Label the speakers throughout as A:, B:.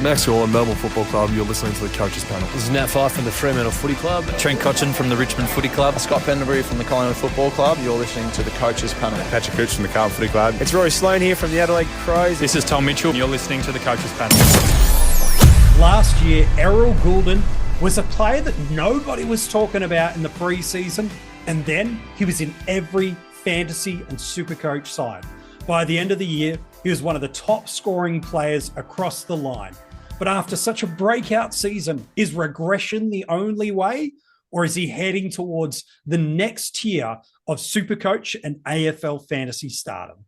A: Max Orr, Melbourne Football Club. You're listening to the Coaches Panel.
B: This is Nat Fyfe from the Fremantle Footy Club.
C: Trent Cotchin from the Richmond Footy Club.
D: Scott Pendlebury from the Collingwood Football Club. You're listening to the Coaches Panel.
E: Patrick Cooch from the Carlton Footy Club.
F: It's Rory Sloane here from the Adelaide Crows.
G: This is Tom Mitchell. You're listening to the Coaches Panel.
H: Last year, Errol Gulden was a player that nobody was talking about in the pre-season, and then he was in every fantasy and SuperCoach side. By the end of the year, he was one of the top scoring players across the line. But after such a breakout season, is regression the only way? Or is he heading towards the next tier of SuperCoach and AFL Fantasy stardom?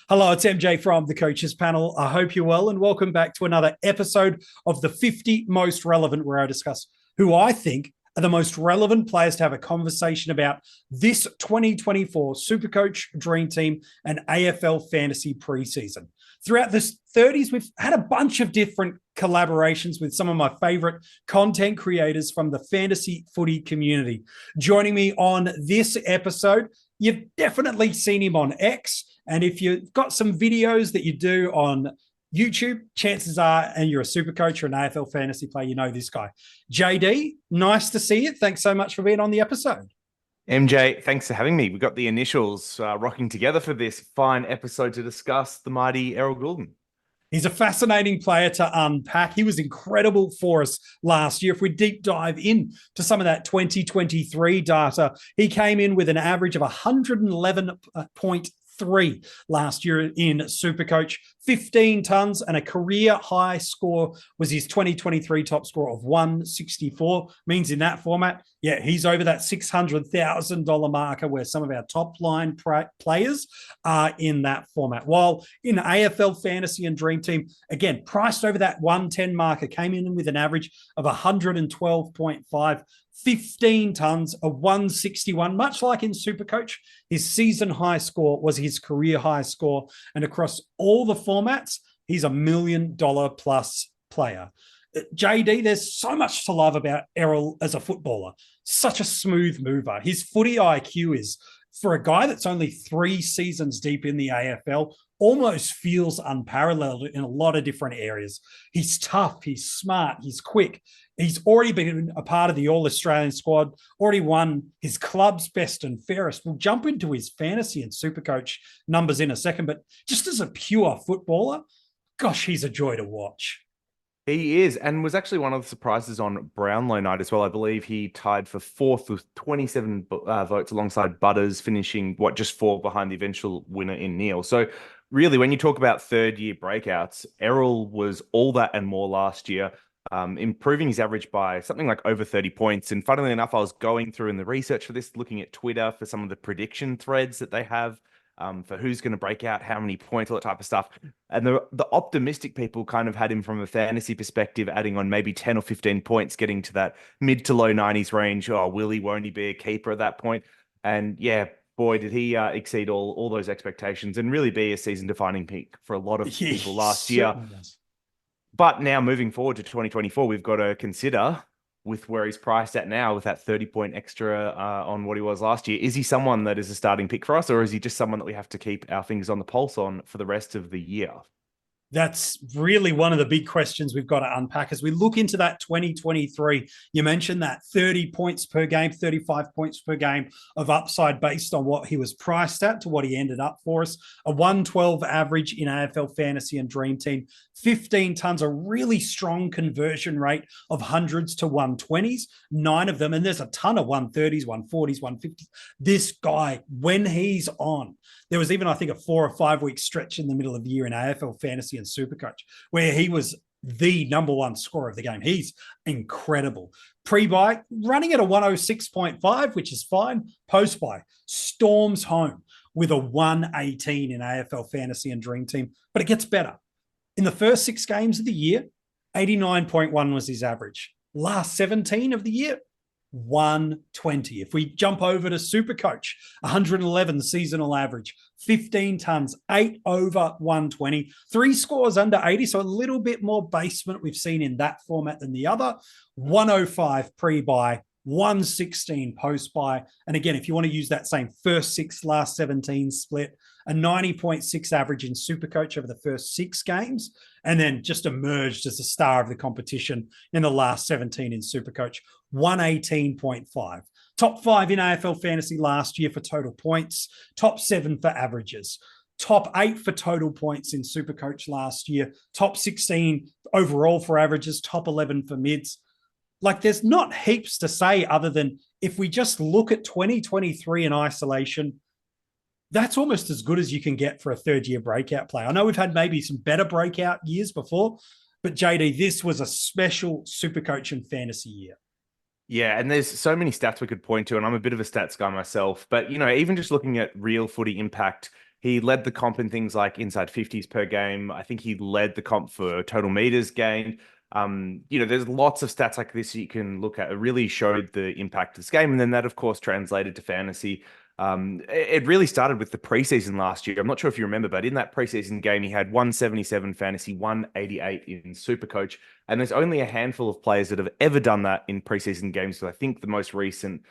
H: Hello, it's MJ from the Coaches Panel. I hope you're well and welcome back to another episode of the 50 Most Relevant, where I discuss who I think are the most relevant players to have a conversation about this 2024 SuperCoach, DreamTeam, and AFL Fantasy preseason. Throughout this 30s, we've had a bunch of different collaborations with some of my favorite content creators from the fantasy footy community. Joining me on this episode, you've definitely seen him on X. And if you've got some videos that you do on YouTube, chances are, and you're a SuperCoach or an AFL fantasy player, you know this guy. JD, nice to see you. Thanks so much for being on the episode.
E: MJ, thanks for having me. We've got the initials rocking together for this fine episode to discuss the mighty Errol Gulden.
H: He's a fascinating player to unpack. He was incredible for us last year. If we deep dive in to some of that 2023 data, he came in with an average of 111.3 last year in SuperCoach, 15 tons, and a career high score was his 2023 top score of 164. Means in that format, yeah, he's over that $600,000 marker where some of our top line players are in that format. While in AFL Fantasy and DreamTeam, again, priced over that 110 marker, came in with an average of 112.5, 15 tons, a 161. Much like in SuperCoach, his season high score was his career high score. And across all the formats, he's $1 million plus player. JD, there's so much to love about Errol as a footballer. Such a smooth mover. His footy IQ is, for a guy that's only 3 seasons deep in the AFL, almost feels unparalleled in a lot of different areas. He's tough, he's smart, he's quick. He's already been a part of the All-Australian squad, already won his club's best and fairest. We'll jump into his fantasy and SuperCoach numbers in a second, but just as a pure footballer, gosh, he's a joy to watch.
E: He is, and was actually one of the surprises on Brownlow night as well. I believe he tied for 4th with 27 votes alongside Butters, finishing, just 4 behind the eventual winner in Neil. So really, when you talk about third-year breakouts, Errol was all that and more last year, improving his average by something like over 30 points. And funnily enough, I was going through in the research for this, looking at Twitter for some of the prediction threads that they have for who's going to break out, how many points, all that type of stuff. And the optimistic people kind of had him from a fantasy perspective, adding on maybe 10 or 15 points, getting to that mid to low 90s range. Oh, will he, won't he be a keeper at that point? And yeah, boy, did he exceed all those expectations and really be a season-defining pick for a lot of people last year. But now moving forward to 2024, we've got to consider, with where he's priced at now, with that 30-point extra on what he was last year, is he someone that is a starting pick for us, or is he just someone that we have to keep our fingers on the pulse on for the rest of the year?
H: That's really one of the big questions we've got to unpack as we look into that 2023. You mentioned that 30 points per game, 35 points per game of upside based on what he was priced at to what he ended up for us. A 112 average in AFL Fantasy and DreamTeam. 15 tons, a really strong conversion rate of hundreds to 120s, 9 of them. And there's a ton of 130s, 140s, 150s. This guy, when he's on, there was even, I think, a 4 or 5 week stretch in the middle of the year in AFL Fantasy and SuperCoach where he was the number 1 scorer of the game. He's incredible. Pre-buy, running at a 106.5, which is fine. Post-buy, storms home with a 118 in AFL Fantasy and DreamTeam. But it gets better. In the first 6 games of the year, 89.1 was his average. Last 17 of the year, 120. If we jump over to SuperCoach, 111 seasonal average, 15 tons, 8 over 120, 3 scores under 80, so a little bit more basement we've seen in that format than the other. 105 pre-buy, 116 post-buy. And again, if you want to use that same first 6, last 17 split, a 90.6 average in SuperCoach over the first 6 games, and then just emerged as the star of the competition in the last 17 in SuperCoach, 118.5. Top 5 in AFL Fantasy last year for total points, top 7 for averages. Top 8 for total points in SuperCoach last year, top 16 overall for averages, top 11 for mids. Like, there's not heaps to say other than if we just look at 2023 in isolation, that's almost as good as you can get for a third-year breakout play. I know we've had maybe some better breakout years before, but JD, this was a special SuperCoach and fantasy year.
E: Yeah, and there's so many stats we could point to, and I'm a bit of a stats guy myself. But, even just looking at real footy impact, he led the comp in things like inside 50s per game. I think he led the comp for total meters gained. There's lots of stats like this you can look at. It really showed the impact of this game. And then that, of course, translated to fantasy. It really started with the preseason last year. I'm not sure if you remember, but in that preseason game, he had 177 fantasy, 188 in SuperCoach. And there's only a handful of players that have ever done that in preseason games. So I think the most recent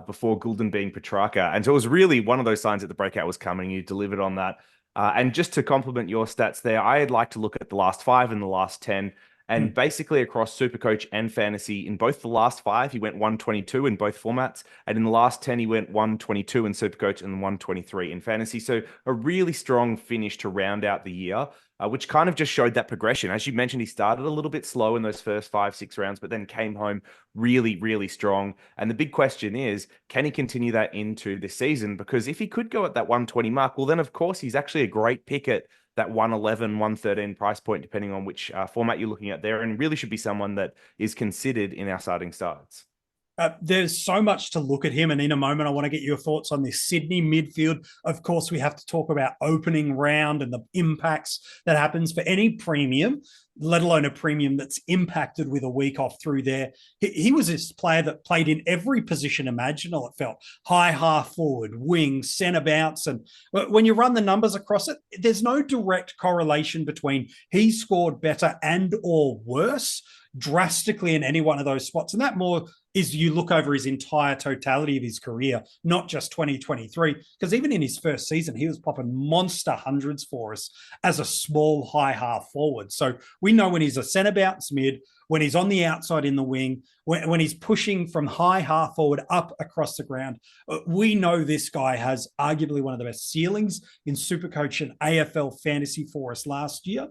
E: before Gulden being Petrarca. And so it was really one of those signs that the breakout was coming. You delivered on that. And just to complement your stats there, I'd like to look at the last 5 and the last 10. And basically across SuperCoach and fantasy, in both the last 5, he went 122 in both formats. And in the last 10, he went 122 in SuperCoach and 123 in fantasy. So a really strong finish to round out the year, which kind of just showed that progression. As you mentioned, he started a little bit slow in those first 5-6 rounds, but then came home really, really strong. And the big question is, can he continue that into this season? Because if he could go at that 120 mark, well, then of course he's actually a great pick at that 111, 113 price point, depending on which format you're looking at there, and really should be someone that is considered in our starting starts.
H: There's so much to look at him, and in a moment, I want to get your thoughts on this Sydney midfield. Of course, we have to talk about opening round and the impacts that happens for any premium, let alone a premium that's impacted with a week off through there. He was this player that played in every position imaginable, it felt. High half forward, wing, centre bounce. And when you run the numbers across it, there's no direct correlation between he scored better and or worse drastically in any one of those spots. And that more is you look over his entire totality of his career, not just 2023, because even in his first season, he was popping monster hundreds for us as a small high half forward. So we know when he's a centre bounce mid, when he's on the outside in the wing, when he's pushing from high half forward up across the ground, we know this guy has arguably one of the best ceilings in SuperCoach and AFL fantasy for us last year.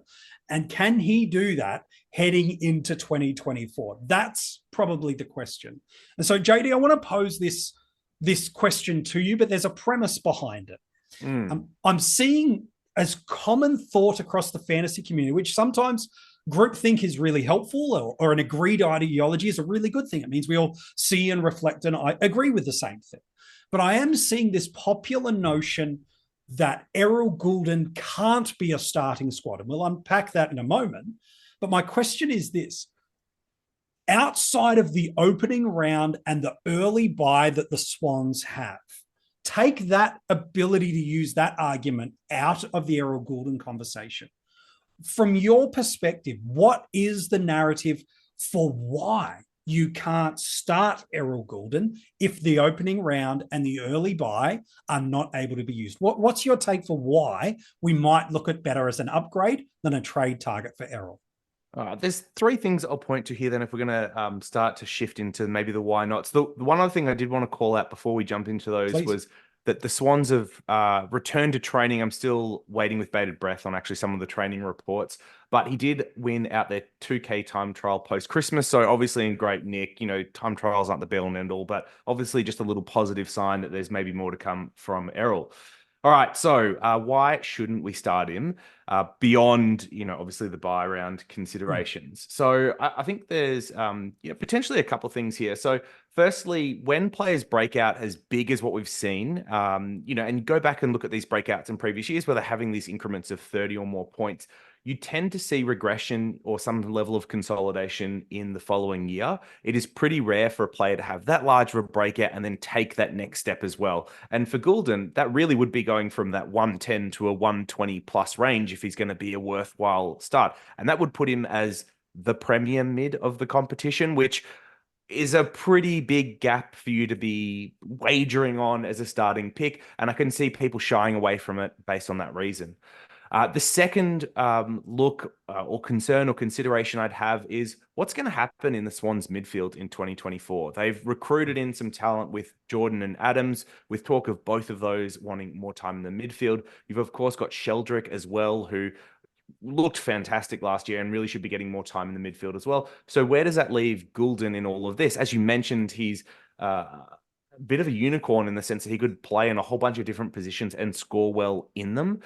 H: And can he do that heading into 2024? That's probably the question. And so, JD, I want to pose this question to you, but there's a premise behind it. I'm seeing as common thought across the fantasy community, which sometimes groupthink is really helpful, or an agreed ideology is a really good thing. It means we all see and reflect and I agree with the same thing. But I am seeing this popular notion that Errol Gulden can't be a starting squad. And we'll unpack that in a moment. But my question is this. Outside of the opening round and the early bye that the Swans have, take that ability to use that argument out of the Errol Gulden conversation. From your perspective, what is the narrative for why you can't start Errol Gulden if the opening round and the early bye are not able to be used? What's your take for why we might look at better as an upgrade than a trade target for Errol?
E: There's 3 things I'll point to here then if we're going to start to shift into maybe the why nots. The one other thing I did want to call out before we jump into those was that the Swans have returned to training. I'm still waiting with bated breath on actually some of the training reports, but he did win out their 2K time trial post-Christmas. So obviously in great nick, time trials aren't the be all and end all, but obviously just a little positive sign that there's maybe more to come from Errol. All right, so why shouldn't we start him beyond, obviously the buy round considerations? So I think there's potentially a couple of things here. So firstly, when players break out as big as what we've seen, and go back and look at these breakouts in previous years where they're having these increments of 30 or more points, you tend to see regression or some level of consolidation in the following year. It is pretty rare for a player to have that large of a breakout and then take that next step as well. And for Gulden, that really would be going from that 110 to a 120 plus range if he's going to be a worthwhile start. And that would put him as the premier mid of the competition, which is a pretty big gap for you to be wagering on as a starting pick. And I can see people shying away from it based on that reason. The second look or concern or consideration I'd have is what's going to happen in the Swans midfield in 2024. They've recruited in some talent with Jordan and Adams, with talk of both of those wanting more time in the midfield. You've, of course, got Sheldrick as well, who looked fantastic last year and really should be getting more time in the midfield as well. So where does that leave Gulden in all of this? As you mentioned, he's a bit of a unicorn in the sense that he could play in a whole bunch of different positions and score well in them.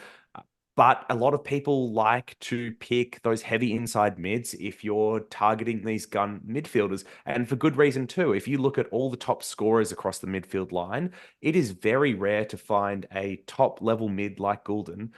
E: But a lot of people like to pick those heavy inside mids if you're targeting these gun midfielders. And for good reason too. If you look at all the top scorers across the midfield line, it is very rare to find a top level mid like Gulden,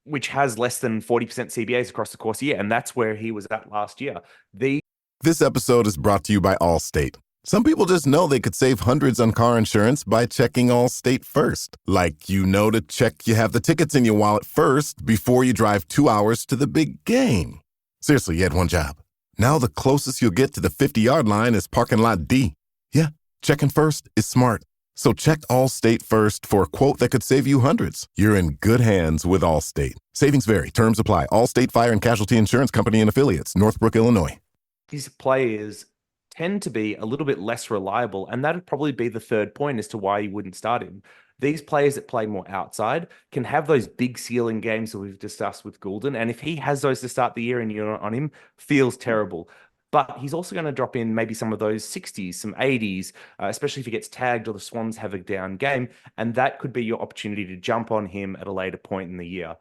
E: which has less than 40% CBAs across the course of the year. And that's where he was at last year.
I: This episode is brought to you by Allstate. Some people just know they could save hundreds on car insurance by checking Allstate first. Like, to check you have the tickets in your wallet first before you drive 2 hours to the big game. Seriously, you had one job. Now the closest you'll get to the 50-yard line is parking lot D. Yeah, checking first is smart. So check Allstate first for a quote that could save you hundreds. You're in good hands with Allstate. Savings vary. Terms apply. Allstate Fire and Casualty Insurance Company and Affiliates. Northbrook, Illinois.
E: These players tend to be a little bit less reliable, and that'd probably be the third point as to why you wouldn't start him. These players that play more outside can have those big ceiling games that we've discussed with Gulden, and if he has those to start the year and you're not on him, feels terrible. But he's also going to drop in maybe some of those 60s, some 80s, especially if he gets tagged or the Swans have a down game, and that could be your opportunity to jump on him at a later point in the year.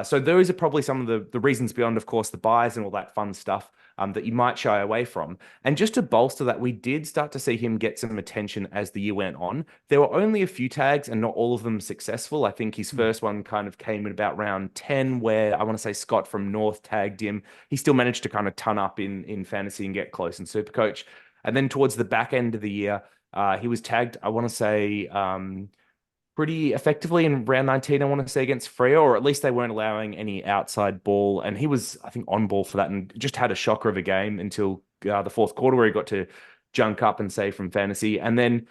E: So those are probably some of the reasons beyond, of course, the buys and all that fun stuff that you might shy away from. And just to bolster that, we did start to see him get some attention as the year went on. There were only a few tags and not all of them successful. I think his first one kind of came in about round 10, where I want to say Scott from North tagged him. He still managed to kind of ton up in fantasy and get close in SuperCoach. And then towards the back end of the year, he was tagged, I want to say, pretty effectively in round 19, I want to say, against Freo, or at least they weren't allowing any outside ball. And he was, I think, on ball for that and just had a shocker of a game until the fourth quarter, where he got to junk up and save from fantasy. And then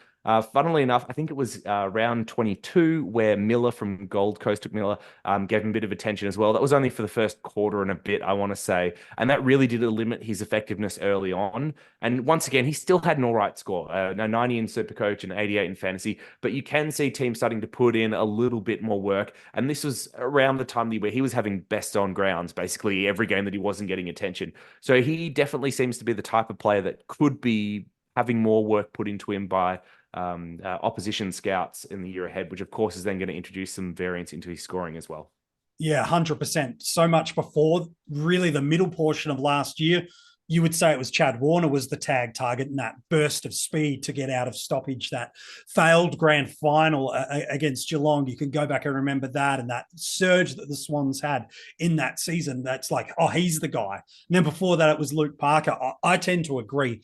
E: funnily enough, I think it was round 22 where Miller from Gold Coast took Miller, gave him a bit of attention as well. That was only for the first quarter and a bit, I want to say. And that really did limit his effectiveness early on. And once again, he still had an all right score, 90 in SuperCoach and 88 in fantasy. But you can see teams starting to put in a little bit more work. And this was around the time where he was having best on grounds, basically every game that he wasn't getting attention. So he definitely seems to be the type of player that could be having more work put into him by opposition scouts in the year ahead, which of course is then going to introduce some variance into his scoring as well.
H: Yeah, 100%. So much before really the middle portion of last year, you would say it was Chad Warner was the tag target and that burst of speed to get out of stoppage, that failed grand final against Geelong. You can go back and remember that, and that surge that the Swans had in that season. That's like, oh, he's the guy. And then before that, it was Luke Parker. I tend to agree.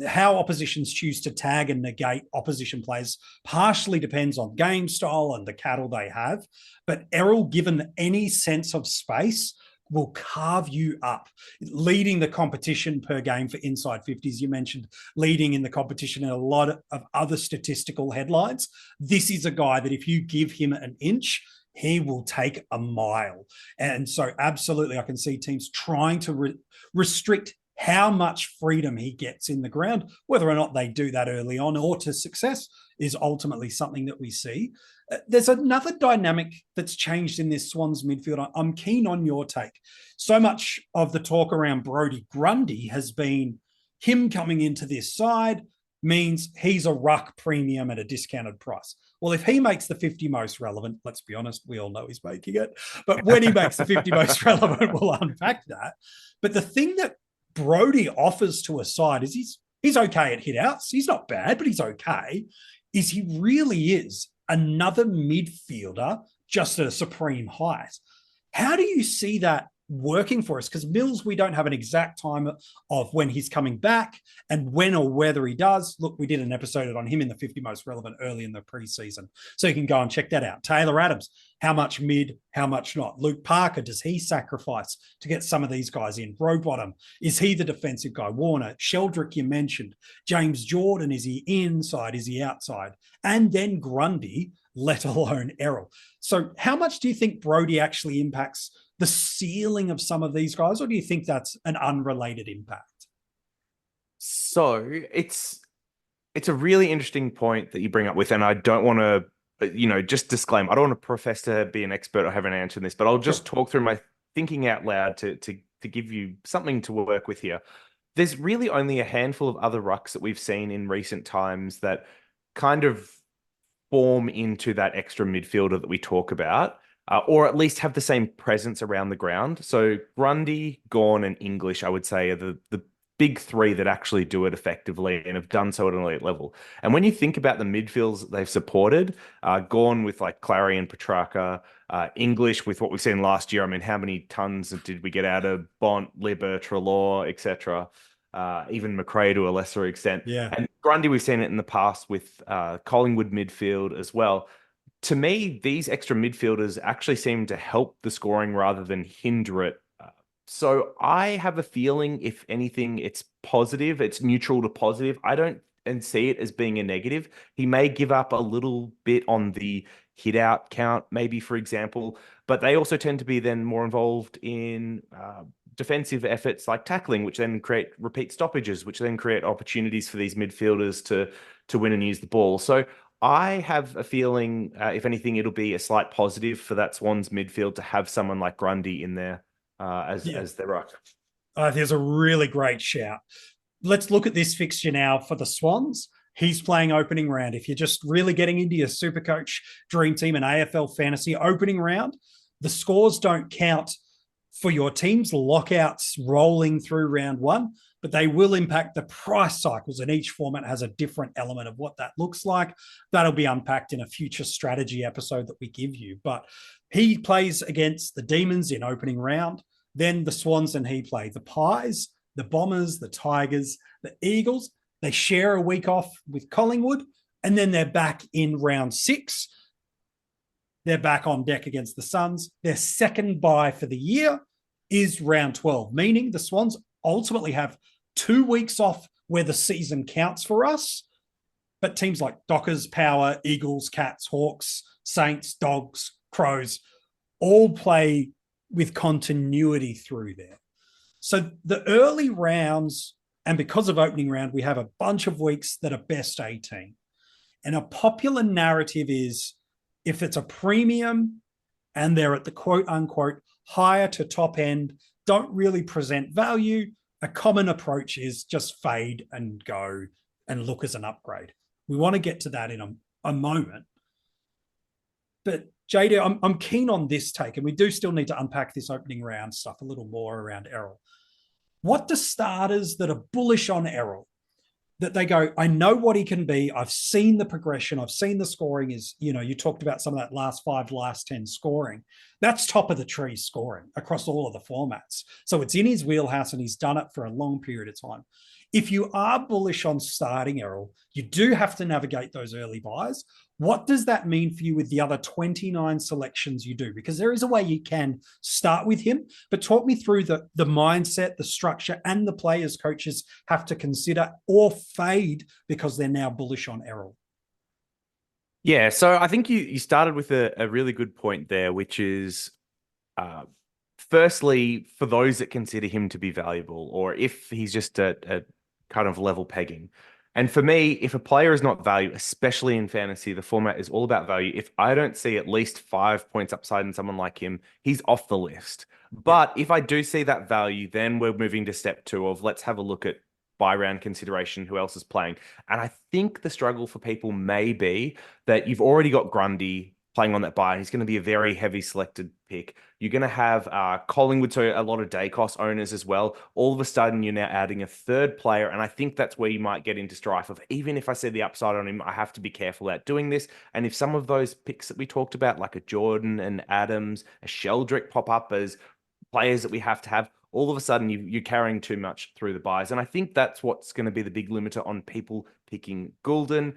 H: How oppositions choose to tag and negate opposition players partially depends on game style and the cattle they have. But Errol, given any sense of space, will carve you up, leading the competition per game for inside 50s. You mentioned leading in the competition in a lot of other statistical headlines. This is a guy that if you give him an inch, he will take a mile. And so absolutely, I can see teams trying to restrict how much freedom he gets in the ground. Whether or not they do that early on or to success is ultimately something that we see. There's another dynamic that's changed in this Swans midfield. I'm keen on your take. So much of the talk around Brodie Grundy has been him coming into this side means he's a ruck premium at a discounted price. Well, if he makes the 50 most relevant, let's be honest, we all know he's making it. But when he makes the 50 most relevant, we'll unpack that. But the thing that Brodie offers to a side is he's okay at hit outs. He's not bad, but he's okay. He really is another midfielder just at a supreme height. How do you see that working for us? Because Mills, we don't have an exact time of when he's coming back and when or whether he does. Look, we did an episode on him in the 50 most relevant early in the preseason. So you can go and check that out. Taylor Adams, how much mid, how much not? Luke Parker, does he sacrifice to get some of these guys in? Rowbottom, is he the defensive guy? Warner, Sheldrick, you mentioned. James Jordan, is he inside? Is he outside? And then Grundy, let alone Errol. So how much do you think Brodie actually impacts the ceiling of some of these guys, or do you think that's an unrelated impact?
E: So it's a really interesting point that you bring up with, and I don't want to, just disclaim, I don't want to profess to be an expert or have an answer in this, but I'll just talk through my thinking out loud to give you something to work with here. There's really only a handful of other rucks that we've seen in recent times that kind of form into that extra midfielder that we talk about. Or at least have the same presence around the ground. So Grundy, Gawn, and English, I would say, are the big three that actually do it effectively and have done so at an elite level. And when you think about the midfields that they've supported, Gawn with like Clary and Petrarca, English with what we've seen last year. I mean, how many tons did we get out of Bont, Libber, Treloar, etc.? Even McRae to a lesser extent.
H: Yeah.
E: And Grundy, we've seen it in the past with Collingwood midfield as well. To me, these extra midfielders actually seem to help the scoring rather than hinder it. So I have a feeling, if anything, it's positive. It's neutral to positive. I don't see it as being a negative. He may give up a little bit on the hit out count, maybe, for example, but they also tend to be then more involved in defensive efforts like tackling, which then create repeat stoppages, which then create opportunities for these midfielders to win and use the ball. So I have a feeling, if anything, it'll be a slight positive for that Swans midfield to have someone like Grundy in there as their ruck.
H: I think it's a really great shout. Let's look at this fixture now for the Swans. He's playing opening round. If you're just really getting into your SuperCoach, DreamTeam, and AFL Fantasy opening round, the scores don't count for your team's lockouts rolling through round one, but they will impact the price cycles, and each format has a different element of what that looks like. That'll be unpacked in a future strategy episode that we give you. But he plays against the Demons in opening round. Then the Swans and he play the Pies, the Bombers, the Tigers, the Eagles. They share a week off with Collingwood, and then they're back in round 6. They're back on deck against the Suns. Their second bye for the year is round 12, meaning the Swans ultimately have 2 weeks off where the season counts for us. But teams like Dockers, Power, Eagles, Cats, Hawks, Saints, Dogs, Crows all play with continuity through there. So the early rounds, and because of opening round, we have a bunch of weeks that are best 18. And a popular narrative is if it's a premium and they're at the quote unquote higher to top end, don't really present value, a common approach is just fade and go and look as an upgrade. We want to get to that in a moment. But JD, I'm keen on this take, and we do still need to unpack this opening round stuff a little more around Errol. What do starters that are bullish on Errol, that they go, I know what he can be. I've seen the progression. I've seen the scoring is, you talked about some of that last 5, last 10 scoring. That's top of the tree scoring across all of the formats. So it's in his wheelhouse and he's done it for a long period of time. If you are bullish on starting Errol, you do have to navigate those early buys. What does that mean for you with the other 29 selections you do? Because there is a way you can start with him, but talk me through the mindset, the structure, and the players coaches have to consider or fade because they're now bullish on Errol.
E: Yeah, so I think you started with a really good point there, which is firstly, for those that consider him to be valuable, or if he's just a kind of level pegging. And for me, if a player is not value, especially in fantasy, the format is all about value. If I don't see at least 5 points upside in someone like him, he's off the list. But if I do see that value, then we're moving to step 2 of let's have a look at buy round consideration, who else is playing. And I think the struggle for people may be that you've already got Grundy playing on that buy. He's going to be a very heavy selected pick. You're going to have Collingwood, so a lot of day cost owners as well. All of a sudden, you're now adding a third player, and I think that's where you might get into strife of, even if I see the upside on him, I have to be careful about doing this. And if some of those picks that we talked about, like a Jordan and Adams, a Sheldrick pop up as players that we have to have, all of a sudden you're carrying too much through the buys. And I think that's what's going to be the big limiter on people picking Gulden.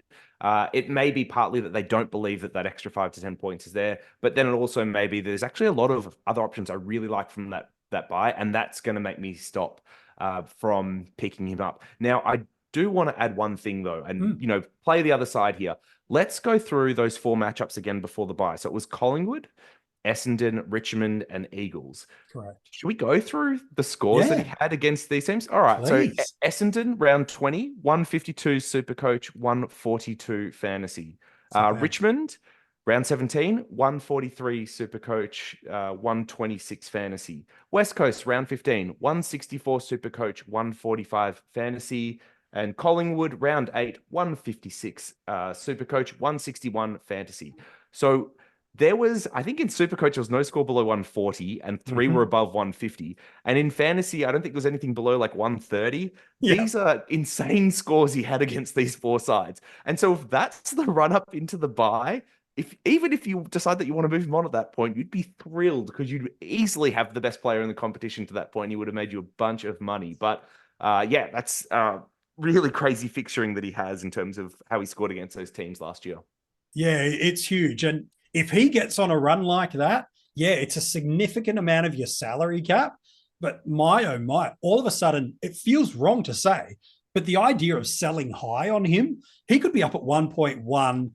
E: It may be partly that they don't believe that extra 5 to 10 points is there, but then it also may be there's actually a lot of other options I really like from that buy, and that's going to make me stop from picking him up. Now, I do want to add one thing though, and play the other side here. Let's go through those 4 matchups again before the buy. So it was Collingwood, Essendon, Richmond, and Eagles.
H: Correct.
E: Should we go through the scores that he had against these teams? All right.
H: Please.
E: So Essendon, round 20, 152 SuperCoach, 142 Fantasy. Richmond, round 17, 143 SuperCoach, 126 Fantasy. West Coast, round 15, 164 SuperCoach, 145 Fantasy. And Collingwood, round 8, 156 SuperCoach, 161 Fantasy. So there was, I think in SuperCoach, there was no score below 140 and 3 were above 150. And in Fantasy, I don't think there was anything below like 130. Yeah. These are insane scores he had against these 4 sides. And so if that's the run up into the buy, even if you decide that you want to move him on at that point, you'd be thrilled because you'd easily have the best player in the competition to that point. He would have made you a bunch of money. But yeah, that's really crazy fixturing that he has in terms of how he scored against those teams last year.
H: Yeah, it's huge. And if he gets on a run like that, yeah, it's a significant amount of your salary cap. But my, oh my, all of a sudden, it feels wrong to say, but the idea of selling high on him, he could be up at 1.15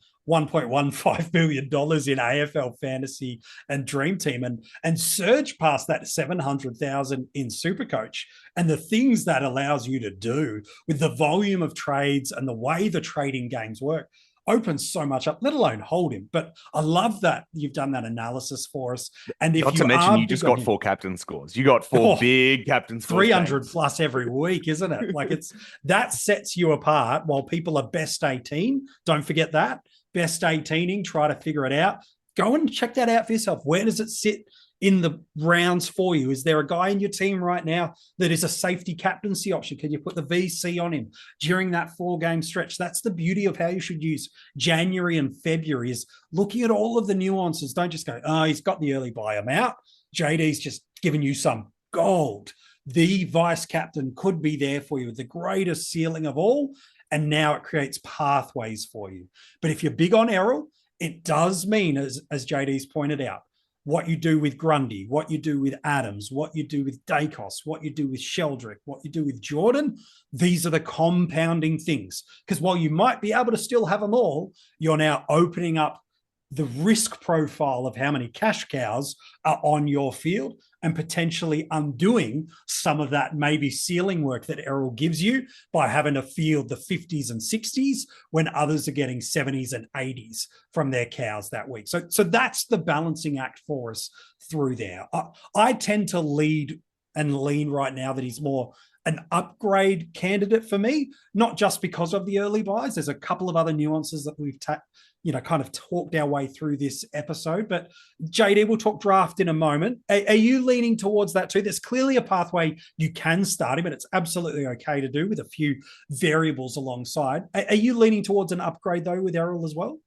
H: billion in AFL Fantasy and DreamTeam and surge past that 700,000 in SuperCoach. And the things that allows you to do with the volume of trades and the way the trading games work opens so much up, let alone hold him. But I love that you've done that analysis for us. And if
E: not to mention, you just got 4 captain scores. You got 4 big captain scores.
H: 300 plus every week, isn't it? Like that sets you apart while people are best 18. Don't forget that. Best 18ing, try to figure it out. Go and check that out for yourself. Where does it sit in the rounds for you? Is there a guy in your team right now that is a safety captaincy option? Can you put the VC on him during that 4-game stretch? That's the beauty of how you should use January and February, is looking at all of the nuances. Don't just go, oh, he's got the early buy, I'm out. JD's just giving you some gold. The vice captain could be there for you with the greatest ceiling of all. And now it creates pathways for you. But if you're big on Errol, it does mean, as JD's pointed out, what you do with Grundy, what you do with Adams, what you do with Dacos, what you do with Sheldrick, what you do with Jordan, these are the compounding things. Because while you might be able to still have them all, you're now opening up the risk profile of how many cash cows are on your field and potentially undoing some of that maybe ceiling work that Errol gives you by having to field the 50s and 60s when others are getting 70s and 80s from their cows that week. So that's the balancing act for us through there. I tend to lead and lean right now that he's more an upgrade candidate for me, not just because of the early buys. There's a couple of other nuances that we've kind of talked our way through this episode. But JD, we'll talk draft in a moment. Are you leaning towards that too? There's clearly a pathway you can start him, and it's absolutely okay to do with a few variables alongside. Are you leaning towards an upgrade though with Errol as well?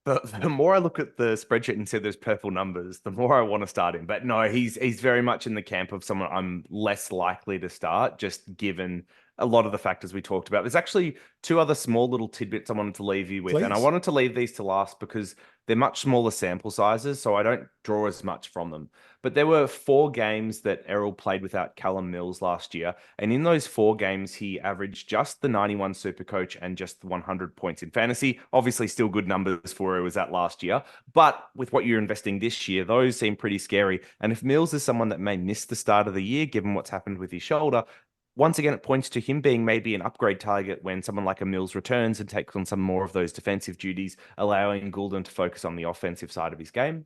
E: The more I look at the spreadsheet and see those purple numbers, the more I want to start him. But no, he's very much in the camp of someone I'm less likely to start, just given a lot of the factors we talked about. There's actually 2 other small little tidbits I wanted to leave you with. Please. And I wanted to leave these to last because they're much smaller sample sizes, so I don't draw as much from them. But there were 4 games that Errol played without Callum Mills last year. And in those 4 games, he averaged just the 91 SuperCoach and just the 100 points in fantasy. Obviously, still good numbers for where he was at last year. But with what you're investing this year, those seem pretty scary. And if Mills is someone that may miss the start of the year, given what's happened with his shoulder, once again, it points to him being maybe an upgrade target when someone like a Mills returns and takes on some more of those defensive duties, allowing Gulden to focus on the offensive side of his game.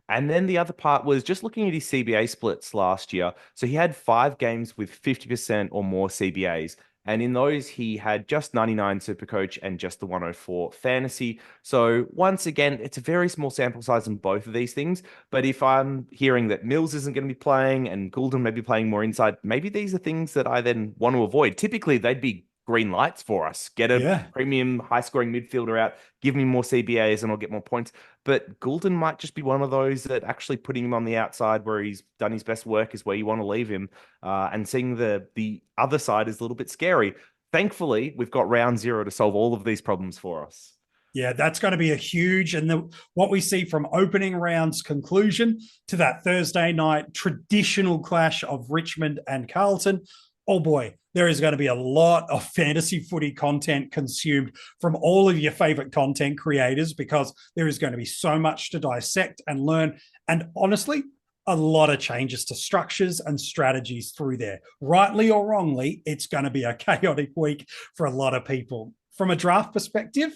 E: And then the other part was just looking at his CBA splits last year. So he had 5 games with 50% or more CBAs. And in those, he had just 99 SuperCoach and just the 104 fantasy. So once again, it's a very small sample size in both of these things. But if I'm hearing that Mills isn't going to be playing and Gulden may be playing more inside, maybe these are things that I then want to avoid. Typically, they'd be green lights for us. Get a premium high-scoring midfielder out, give me more CBAs and I'll get more points. But Gulden might just be one of those that actually putting him on the outside where he's done his best work is where you want to leave him. And seeing the other side is a little bit scary. Thankfully, we've got round 0 to solve all of these problems for us.
H: Yeah, that's going to be a huge, and what we see from opening round's conclusion to that Thursday night traditional clash of Richmond and Carlton. Oh boy, there is going to be a lot of fantasy footy content consumed from all of your favorite content creators, because there is going to be so much to dissect and learn. And honestly, a lot of changes to structures and strategies through there. Rightly or wrongly, it's going to be a chaotic week for a lot of people. From a draft perspective,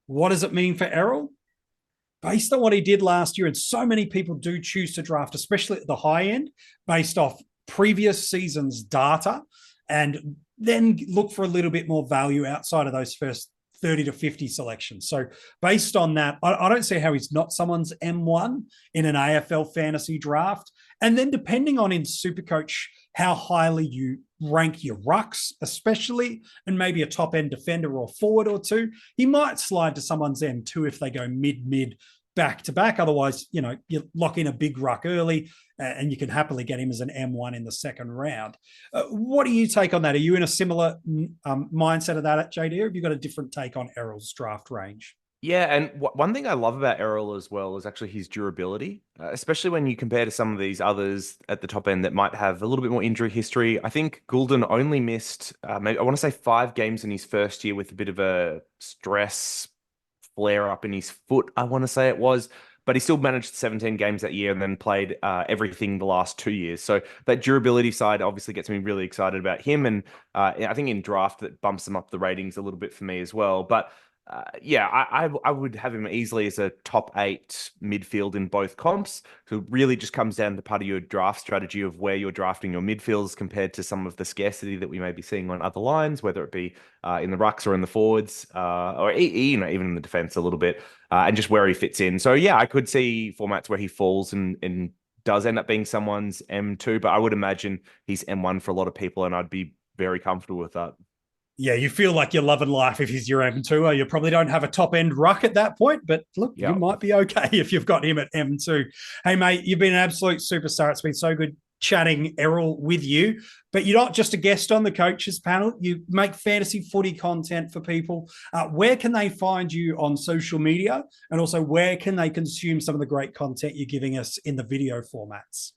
H: what does it mean for Errol? Based on what he did last year, and so many people do choose to draft, especially at the high end, based off previous season's data, and then look for a little bit more value outside of those first 30 to 50 selections. So based on that, I don't see how he's not someone's M1 in an AFL fantasy draft. And then depending on in SuperCoach, how highly you rank your rucks, especially, and maybe a top end defender or forward or two, he might slide to someone's M2 if they go mid back to back. Otherwise, you lock in a big ruck early and you can happily get him as an M1 in the second round. What do you take on that? Are you in a similar mindset of that, JD, or have you got a different take on Errol's draft range?
E: Yeah, and one thing I love about Errol as well is actually his durability, especially when you compare to some of these others at the top end that might have a little bit more injury history. I think Gulden only missed, maybe I want to say 5 games in his first year with a bit of a stress flare up in his foot, I want to say it was, but he still managed 17 games that year and then played everything the last 2 years. So that durability side obviously gets me really excited about him. And I think in draft that bumps him up the ratings a little bit for me as well. But I would have him easily as a top 8 midfield in both comps. So it really just comes down to part of your draft strategy of where you're drafting your midfields compared to some of the scarcity that we may be seeing on other lines, whether it be in the rucks or in the forwards, or even in the defense a little bit, and just where he fits in. So yeah, I could see formats where he falls and does end up being someone's M2, but I would imagine he's M1 for a lot of people, and I'd be very comfortable with that.
H: Yeah, you feel like you're loving life if he's your M2. You probably don't have a top-end ruck at that point, but look, you might be okay if you've got him at M2. Hey, mate, you've been an absolute superstar. It's been so good chatting Errol with you, but you're not just a guest on the coaches panel. You make fantasy footy content for people. Where can they find you on social media? And also, where can they consume some of the great content you're giving us in the video formats?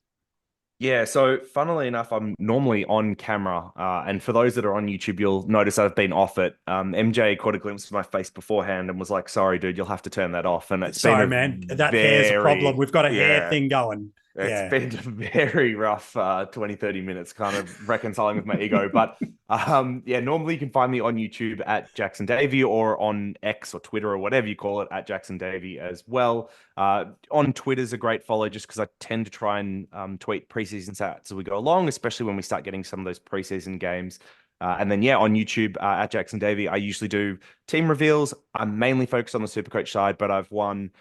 E: Yeah, so funnily enough, I'm normally on camera. And for those that are on YouTube, you'll notice I've been off it. MJ caught a glimpse of my face beforehand and was like, sorry, dude, you'll have to turn that off. And it's
H: sorry, man, that hair's a problem. We've got a hair thing going.
E: It's been a very rough 20, 30 minutes kind of reconciling with my ego. But normally you can find me on YouTube at Jackson Davey, or on X or Twitter or whatever you call it at Jackson Davey as well. On Twitter's a great follow just because I tend to try and tweet preseason stats as we go along, especially when we start getting some of those preseason games. And then, on YouTube at Jackson Davey, I usually do team reveals. I'm mainly focused on the SuperCoach side, but I've won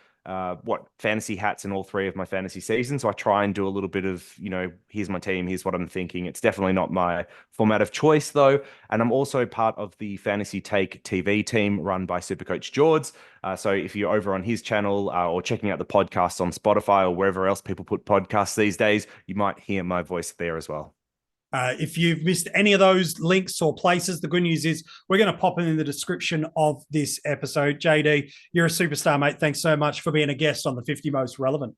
E: fantasy hats in all 3 of my fantasy seasons. So I try and do a little bit of, here's my team, here's what I'm thinking. It's definitely not my format of choice though. And I'm also part of the Fantasy Take TV team run by SuperCoach George. So if you're over on his channel or checking out the podcasts on Spotify or wherever else people put podcasts these days, you might hear my voice there as well.
H: If you've missed any of those links or places, the good news is we're going to pop them in the description of this episode. JD, you're a superstar, mate. Thanks so much for being a guest on the 50 Most Relevant.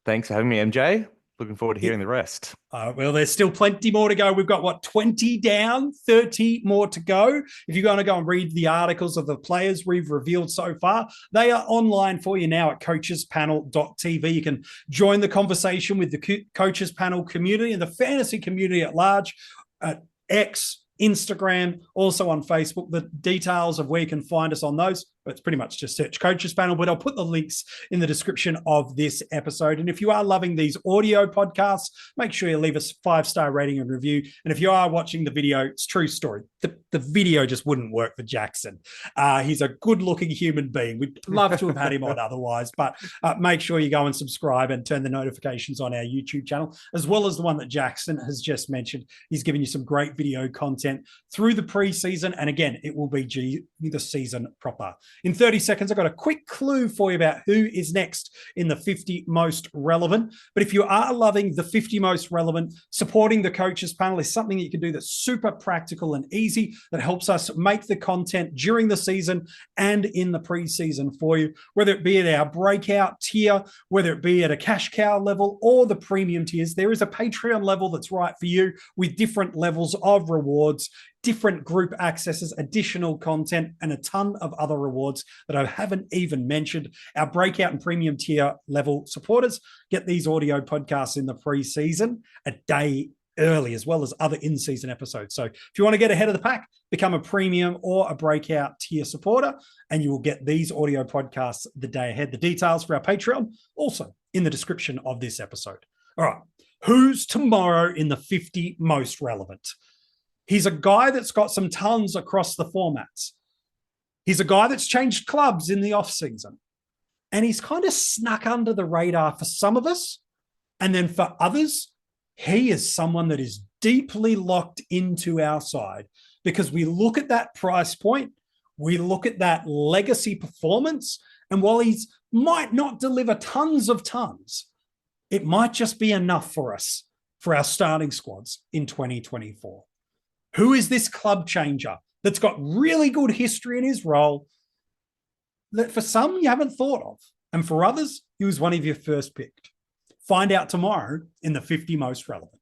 E: Thanks for having me, MJ. Looking forward to hearing the rest.
H: Well, there's still plenty more to go. We've got, 20 down, 30 more to go. If you're going to go and read the articles of the players we've revealed so far, they are online for you now at coachespanel.tv. You can join the conversation with the Coaches Panel community and the fantasy community at large at X, Instagram, also on Facebook. The details of where you can find us on those, but it's pretty much just search Coaches Panel, but I'll put the links in the description of this episode. And if you are loving these audio podcasts, make sure you leave us a 5-star rating and review. And if you are watching the video, it's true story. the video just wouldn't work for Jackson. He's a good-looking human being. We'd love to have had him on otherwise, but make sure you go and subscribe and turn the notifications on our YouTube channel, as well as the one that Jackson has just mentioned. He's given you some great video content through the preseason, and again, it will be the season proper. In 30 seconds, I've got a quick clue for you about who is next in the 50 most relevant. But if you are loving the 50 most relevant, supporting the coaches panel is something that you can do that's super practical and easy, that helps us make the content during the season and in the preseason for you, whether it be at our breakout tier, whether it be at a cash cow level or the premium tiers. There is a Patreon level that's right for you with different levels of rewards, different group accesses, additional content, and a ton of other rewards that I haven't even mentioned. Our breakout and premium tier level supporters get these audio podcasts in the preseason a day early, as well as other in-season episodes. So if you want to get ahead of the pack, become a premium or a breakout tier supporter, and you will get these audio podcasts the day ahead. The details for our Patreon also in the description of this episode. All right, who's tomorrow in the 50 most relevant? He's a guy that's got some tons across the formats. He's a guy that's changed clubs in the offseason, and he's kind of snuck under the radar for some of us, and then for others, he is someone that is deeply locked into our side because we look at that price point, we look at that legacy performance, and while he's might not deliver tons of tons, it might just be enough for us for our starting squads in 2024. Who is this club changer that's got really good history in his role that for some you haven't thought of, and for others, he was one of your first picked? Find out tomorrow in the 50 most relevant.